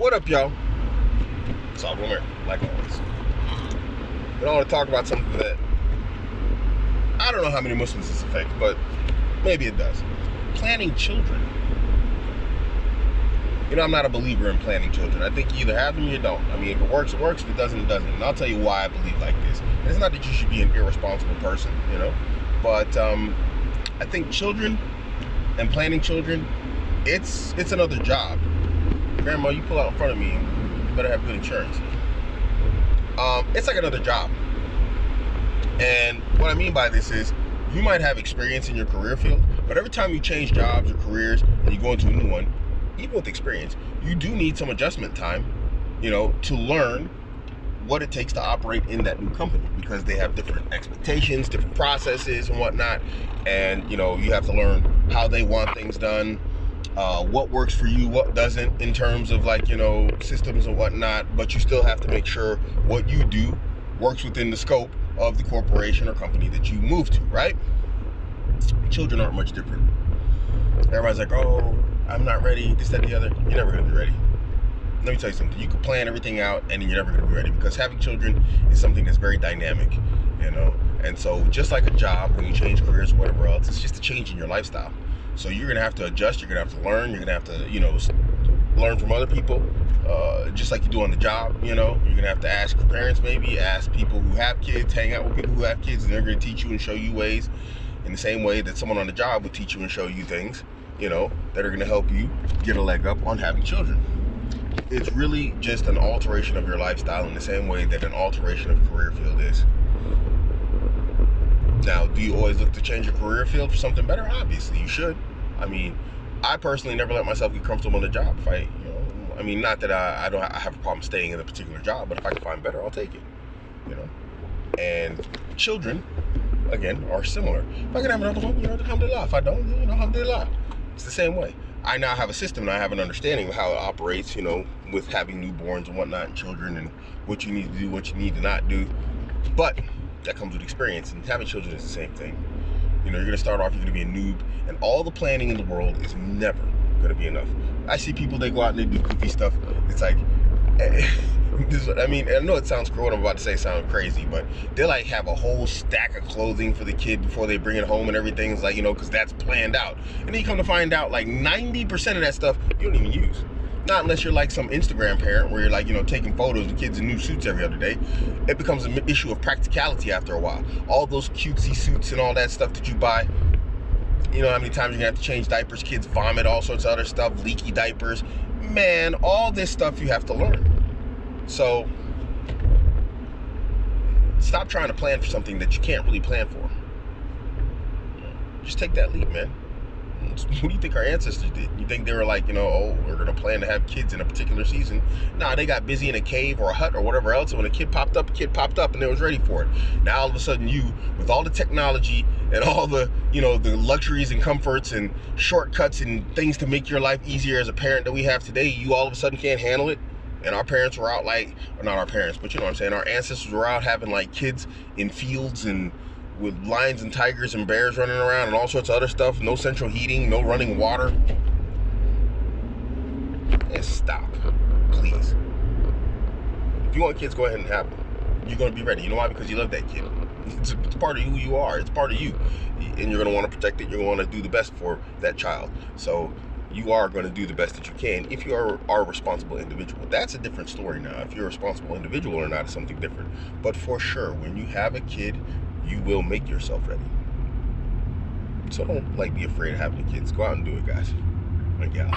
What up, y'all? It's Abuamerican, like always. And I want to talk about something that I don't know how many Muslims this affects, but maybe it does. Planning children. You know, I'm not a believer in planning children. I think you either have them or you don't. I mean, if it works, it works. If it doesn't, it doesn't. And I'll tell you why I believe like this. It's not that you should be an irresponsible person, you know, but I think children and planning children, it's another job. Grandma, you pull out in front of me, you better have good insurance. It's like another job. And what I mean by this is, you might have experience in your career field, but every time you change jobs or careers and you go into a new one, even with experience, you do need some adjustment time, you know, to learn what it takes to operate in that new company, because they have different expectations, different processes and whatnot. And, you know, you have to learn how they want things done, what works for you, what doesn't, in terms of, like, you know, systems and whatnot. But you still have to make sure what you do works within the scope of the corporation or company that you move to, right? Children aren't much different. Everybody's like, oh, I'm not ready, this, that, the other. You're never gonna be ready. Let me tell you something. You can plan everything out and you're never gonna be ready, because having children is something that's very dynamic, you know? And so just like a job, when you change careers or whatever else, it's just a change in your lifestyle. So you're gonna have to adjust, you're gonna have to learn, you're gonna have to, you know, learn from other people, just like you do on the job, you know? You're gonna have to ask your parents, maybe, ask people who have kids, hang out with people who have kids, and they're gonna teach you and show you ways in the same way that someone on the job would teach you and show you things, you know, that are gonna help you get a leg up on having children. It's really just an alteration of your lifestyle in the same way that an alteration of career field is. Now, do you always look to change your career field for something better? Obviously, you should. I mean, I personally never let myself get comfortable in a job. If I mean, not that I have a problem staying in a particular job, but if I can find better, I'll take it, you know? And children, again, are similar. If I can have another one, you know, alhamdulillah. If I don't, you know, alhamdulillah. It's the same way. I now have a system and I have an understanding of how it operates, you know, with having newborns and whatnot and children, and what you need to do, what you need to not do. But that comes with experience, and having children is the same thing. You know, you're gonna start off, you're gonna be a noob, and all the planning in the world is never gonna be enough. I see people, they go out and they do goofy stuff. It's like, I mean, I know it sounds cruel, what I'm about to say sounds crazy, but they like have a whole stack of clothing for the kid before they bring it home and everything. It's like, you know, because that's planned out. And then you come to find out, like, 90% of that stuff you don't even use. Not unless you're like some Instagram parent where you're, like, you know, taking photos of kids in new suits every other day. It becomes an issue of practicality after a while. All those cutesy suits and all that stuff that you buy, you know how many times you're gonna have to change diapers, kids vomit, all sorts of other stuff, leaky diapers. Man, all this stuff you have to learn. So stop trying to plan for something that you can't really plan for. Just take that leap, man. What do you think our ancestors did? You think they were like, you know, oh, we're gonna plan to have kids in a particular season? Nah, they got busy in a cave or a hut or whatever else, and when a kid popped up, and they was ready for it. Now all of a sudden, you, with all the technology and all the, you know, the luxuries and comforts and shortcuts and things to make your life easier as a parent that we have today, you all of a sudden can't handle it. And our parents were out, like, or not our parents, but you know what I'm saying, our ancestors were out having, like, kids in fields and with lions and tigers and bears running around and all sorts of other stuff. No central heating, no running water. And stop, please. If you want kids, go ahead and have them. You're going to be ready. You know why? Because you love that kid. It's part of who you are. It's part of you. And you're going to want to protect it. You're going to want to do the best for that child. So you are going to do the best that you can if you are a responsible individual. That's a different story now. If you're a responsible individual or not is something different. But for sure, when you have a kid, you will make yourself ready. So don't, like, be afraid of having kids. Go out and do it, guys. Like, yeah.